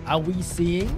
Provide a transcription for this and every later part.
Are we seeing?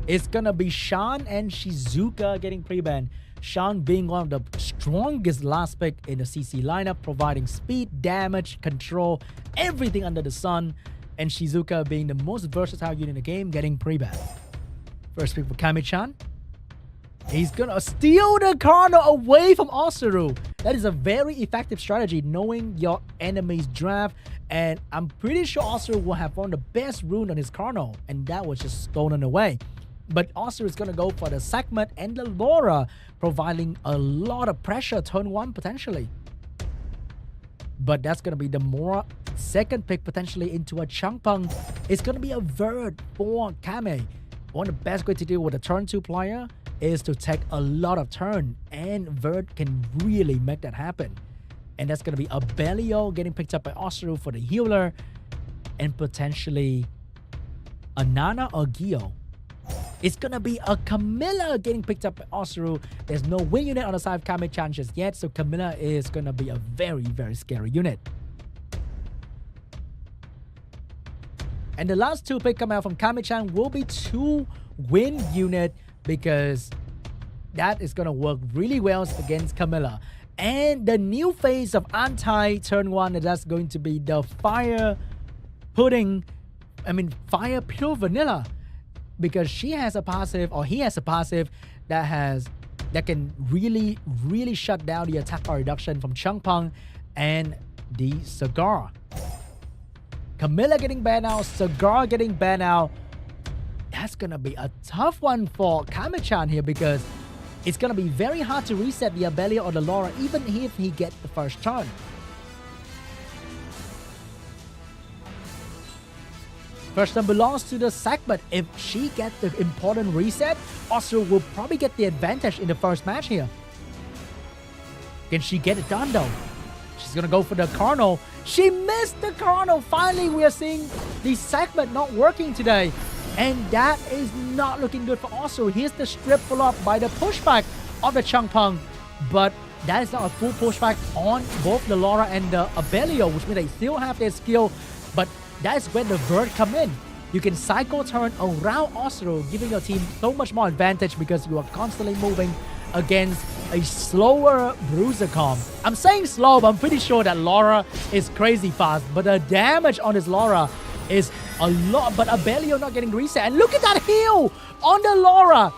It's gonna be Shan and Shizuka getting pre-banned. Shan being one of the strongest last pick in the CC lineup, providing speed, damage, control, everything under the sun. And Shizuka being the most versatile unit in the game, getting pre-banned. First pick for KAMECHAN. He's gonna steal the Cardinal away from OSSERU. That is a very effective strategy, knowing your enemy's draft. And I'm pretty sure OSSERU will have one of the best rune on his Cardinal, and that was just stolen away. But OSSERU is gonna go for the segment and the Laura, providing a lot of pressure turn 1 potentially. But that's gonna be the more second pick potentially into a Changpeng. It's gonna be a Vert for Kame. One of the best way to deal with a turn 2 player is to take a lot of turn, and Vert can really make that happen. And that's gonna be a Belio getting picked up by OSSERU for the healer, and potentially a Nana or Gio. It's gonna be a Camilla getting picked up by OSSERU. There's no win unit on the side of KAMECHAN just yet, so Camilla is gonna be a very, very scary unit. And the last 2 pick coming out from KAMECHAN will be 2 win unit, because that is going to work really well against Camilla. And the new phase of anti turn 1, that's going to be the fire pure vanilla, because she has a passive, or he has a passive that can really shut down the attack bar reduction from Changpeng and the Cigar. Camilla getting banned out, Cigar getting banned out. That's gonna be a tough one for KAMECHAN here, because it's gonna be very hard to reset the Abelia or the Laura, even if he gets the first turn. First turn belongs to the segment. If she gets the important reset, OSSERU will probably get the advantage in the first match here. Can she get it done though? She's gonna go for the Cardinal. She missed the Cardinal. Finally, we are seeing the segment not working today. And that is not looking good for OSSERU. Here's the strip follow up by the pushback of the Changpeng. But that is not a full pushback on both the Laura and the Abelio, which means they still have their skill. But that's when the Vert come in. You can cycle turn around OSSERU, giving your team so much more advantage, because you are constantly moving against a slower Bruiser comp. I'm saying slow, but I'm pretty sure that Laura is crazy fast. But the damage on this Laura is a lot. But Abelio not getting reset. And look at that heal on the Laura.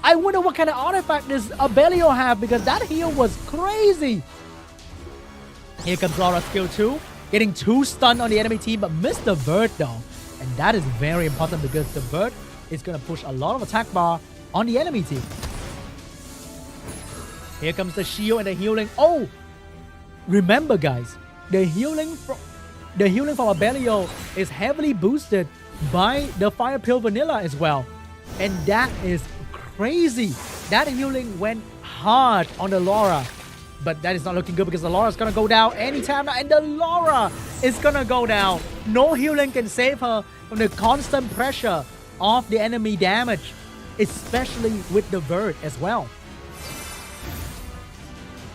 I wonder what kind of artifact this Abelio have, because that heal was crazy. Here comes Laura skill 2. Getting 2 stun on the enemy team, but missed the Vert though. And that is very important, because the Vert is going to push a lot of attack bar on the enemy team. Here comes the shield and the healing. Oh! Remember guys, the healing from Abelio is heavily boosted by the Fire Pill Vanilla as well. And that is crazy. That healing went hard on the Laura. But that is not looking good, because the Laura is going to go down anytime now. And the Laura is going to go down. No healing can save her from the constant pressure of the enemy damage, especially with the Vert as well.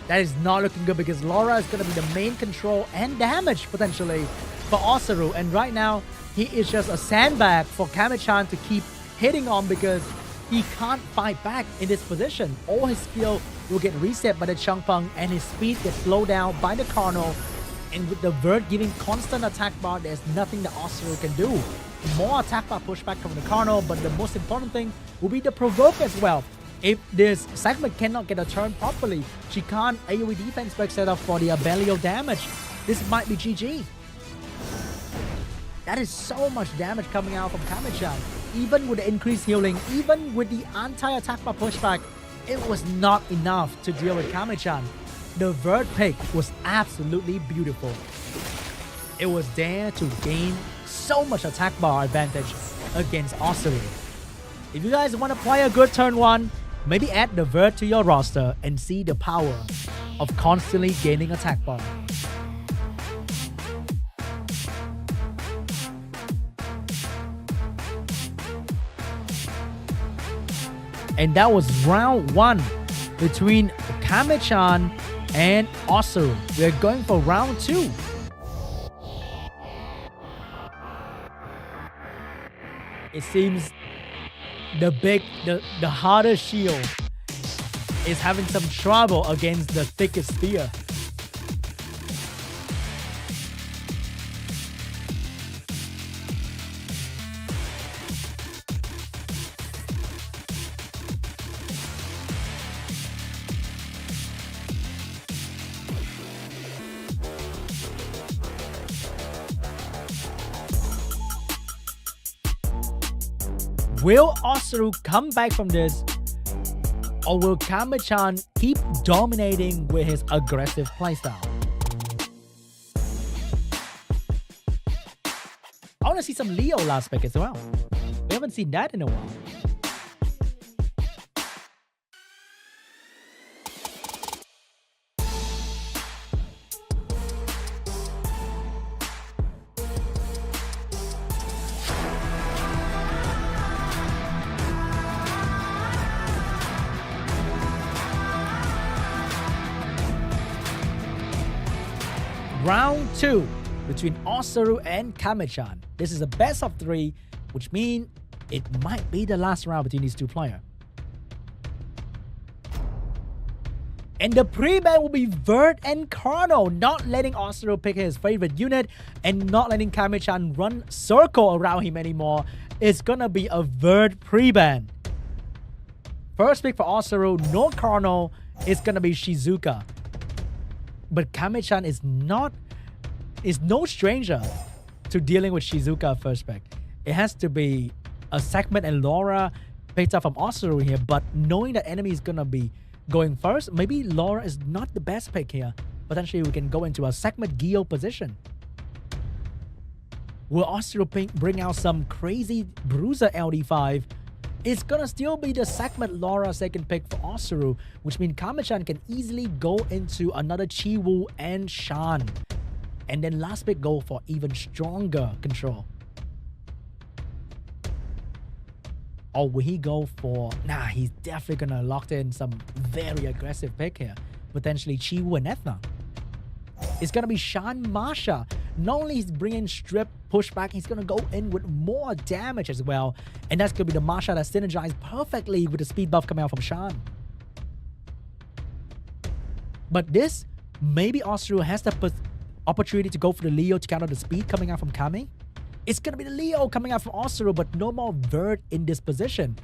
That is not looking good, because Laura is going to be the main control and damage potentially for OSSERU. And right now, he is just a sandbag for KAMECHAN to keep hitting on, because he can't fight back in this position. All his skill will get reset by the Changpeng, and his speed gets slowed down by the Cardinal. And with the Vert giving constant attack bar, there's nothing that OSSERU can do. More attack bar pushback from the Cardinal, but the most important thing will be the provoke as well. If this segment cannot get a turn properly, she can't AoE defense break set up for the Abelio damage. This might be GG. That is so much damage coming out from KAMECHAN. Even with the increased healing, even with the anti-attack bar pushback, it was not enough to deal with KAMECHAN. The Vert pick was absolutely beautiful. It was there to gain so much attack bar advantage against OSSERU. If you guys want to play a good turn 1, maybe add the Vert to your roster and see the power of constantly gaining attack bar. And that was round 1 between KAMECHAN and OSSERU. We're going for round 2. It seems the harder shield is having some trouble against the thickest spear. Will OSSERU come back from this, or will KAMECHAN keep dominating with his aggressive playstyle? I want to see some Leo last pick as well. We haven't seen that in a while. Round 2 between OSSERU and KAMECHAN. This is a best of 3, which means it might be the last round between these two players. And the pre-ban will be Vert and Chrono, not letting OSSERU pick his favorite unit and not letting KAMECHAN run circle around him anymore. It's gonna be a Vert pre-ban. First pick for OSSERU, no Chrono, it's gonna be Shizuka. But KAMECHAN is no stranger to dealing with Shizuka first pick. It has to be a Segment and Laura picked up from OSSERU here, but knowing that enemy is gonna be going first, maybe Laura is not the best pick here. Potentially we can go into a Segment Gyo position. Will OSSERU bring out some crazy Bruiser LD5? It's gonna still be the Segment Laura second pick for OSSERU, which means KAMECHAN can easily go into another Chiwoo and Shan. And then last pick go for even stronger control. Or will he go for... Nah, he's definitely gonna lock in some very aggressive pick here. Potentially Chiwoo and Ethna. It's gonna be Shan Masha. Not only is bringing strip pushback, he's gonna go in with more damage as well. And that's gonna be the Masha that synergized perfectly with the speed buff coming out from Shan. But this, maybe OSSERU has the opportunity to go for the Leo to counter the speed coming out from Kame. It's gonna be the Leo coming out from OSSERU, but no more Vert in this position.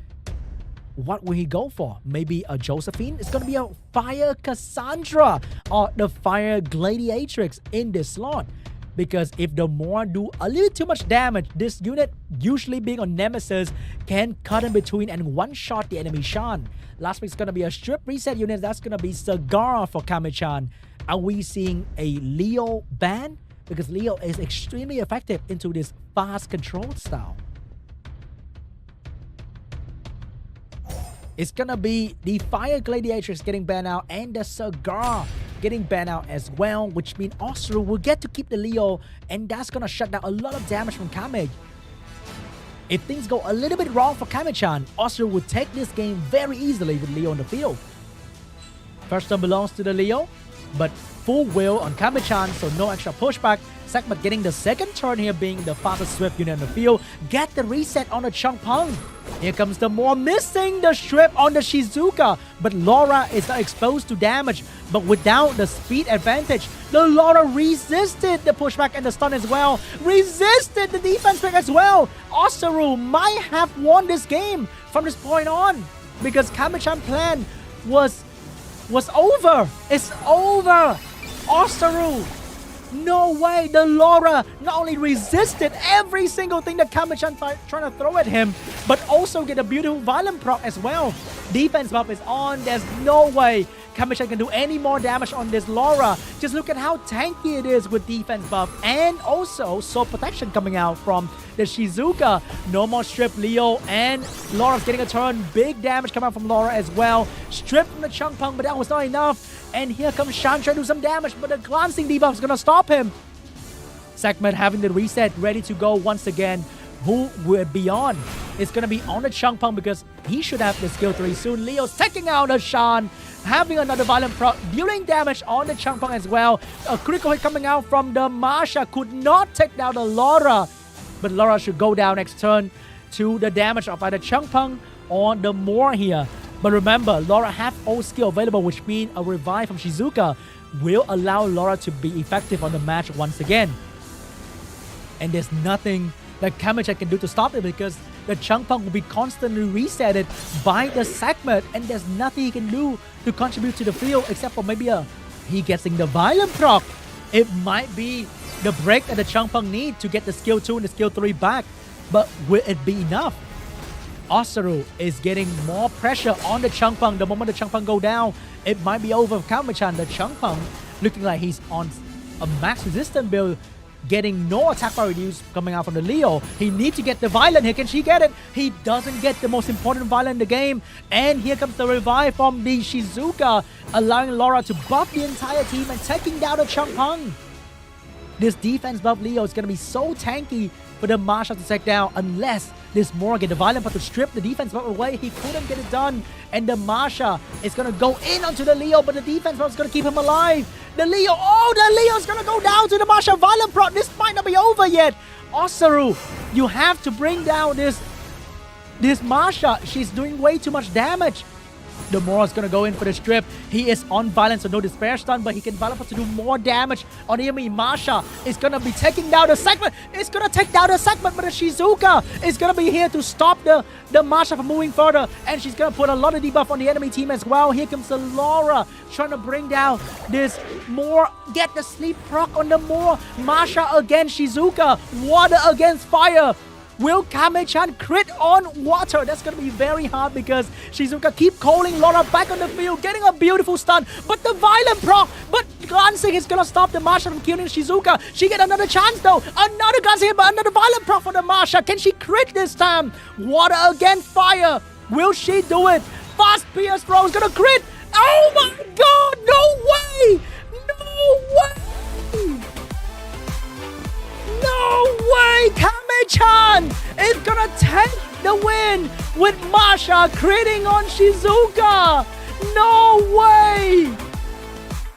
What will he go for? Maybe a Josephine? It's gonna be a Fire Cassandra or the Fire Gladiatrix in this slot. Because if the Moa do a little too much damage, this unit, usually being on Nemesis, can cut in between and one-shot the enemy Shan. Last week's gonna be a strip reset unit. That's gonna be Cigar for KAMECHAN. Are we seeing a Leo ban? Because Leo is extremely effective into this fast control style. It's gonna be the Fire Gladiatrix getting banned out and the Cigar getting banned out as well, which means OSSERU will get to keep the Leo, and that's gonna shut down a lot of damage from Kame. If things go a little bit wrong for KAMECHAN, OSSERU will take this game very easily with Leo on the field. First turn belongs to the Leo, but full will on KAMECHAN, so no extra pushback. Segment getting the second turn here, being the fastest Swift unit on the field. Get the reset on the Changpeng. Here comes the more missing the strip on the Shizuka, but Laura is not exposed to damage. But without the speed advantage, the Laura resisted the pushback and the stun as well. Resisted the defense pick as well. OSSERU might have won this game from this point on, because KAMECHAN plan was over. It's over. OSSERU. No way. The Laura not only resisted every single thing that KAMECHAN trying to throw at him, but also get a beautiful violent proc as well. Defense buff is on. There's no way KAMECHAN can do any more damage on this Laura. Just look at how tanky it is with defense buff and also soul protection coming out from the Shizuka. No more strip Leo, and Laura's getting a turn. Big damage coming out from Laura as well. Strip from the Changpeng, but that was not enough. And here comes Shan trying to do some damage, but the glancing debuff is gonna stop him. Segment having the reset ready to go once again. Who will it be on? It's gonna be on the Changpeng because he should have the skill 3 soon. Leo's taking out a Shan, having another violent proc, dealing damage on the Changpeng as well. A critical hit coming out from the Masha, could not take down the Laura, but Laura should go down next turn to the damage of either Changpeng or the Moore here. But remember, Laura have all skill available, which means a revive from Shizuka will allow Laura to be effective on the match once again. And there's nothing that KAMECHAN can do to stop it because the Changpeng will be constantly resetted by the segment, and there's nothing he can do to contribute to the field except for maybe he getting the violent proc. It might be the break that the Changpeng need to get the skill 2 and the skill 3 back, but will it be enough? OSSERU is getting more pressure on the Changpeng. The moment the Changpeng go down, it might be over for KAMECHAN. The Changpeng looking like he's on a max resistant build, getting no attack bar reduce coming out from the Leo. He needs to get the violent here. Can she get it? He doesn't get the most important violent in the game. And here comes the revive from the Shizuka, allowing Laura to buff the entire team and taking down the Changpeng. This defense buff Leo is going to be so tanky for the Masha to take down unless this Morgan, the violent, but to strip the defense buff away. He couldn't get it done. And the Masha is going to go in onto the Leo, but the defense buff is going to keep him alive. The Leo, the Leo's going to go down to the Masha violent proc. This might not be over yet. OSSERU, you have to bring down this Masha. She's doing way too much damage. The Mora is going to go in for the strip. He is on violence, so no despair stun, but he can develop to do more damage on the enemy. Masha is going to be taking down the segment. It's going to take down the segment, but the Shizuka is going to be here to stop the Masha from moving further, and she's going to put a lot of debuff on the enemy team as well. Here comes the Laura trying to bring down this Moore. Get the sleep proc on the Moore. Masha against Shizuka. Water against fire. Will KAMECHAN crit on water? That's going to be very hard because Shizuka keep calling Laura back on the field, getting a beautiful stun. But the violent proc, but glancing is going to stop the Masha from killing Shizuka. She get another chance though. Another glancing, but another violent proc for the Masha. Can she crit this time? Water against fire. Will she do it? Fast Pierce throw is going to crit. Oh my god, no way! No way! No way! KAMECHAN is gonna take the win with Masha critting on Shizuka! No way!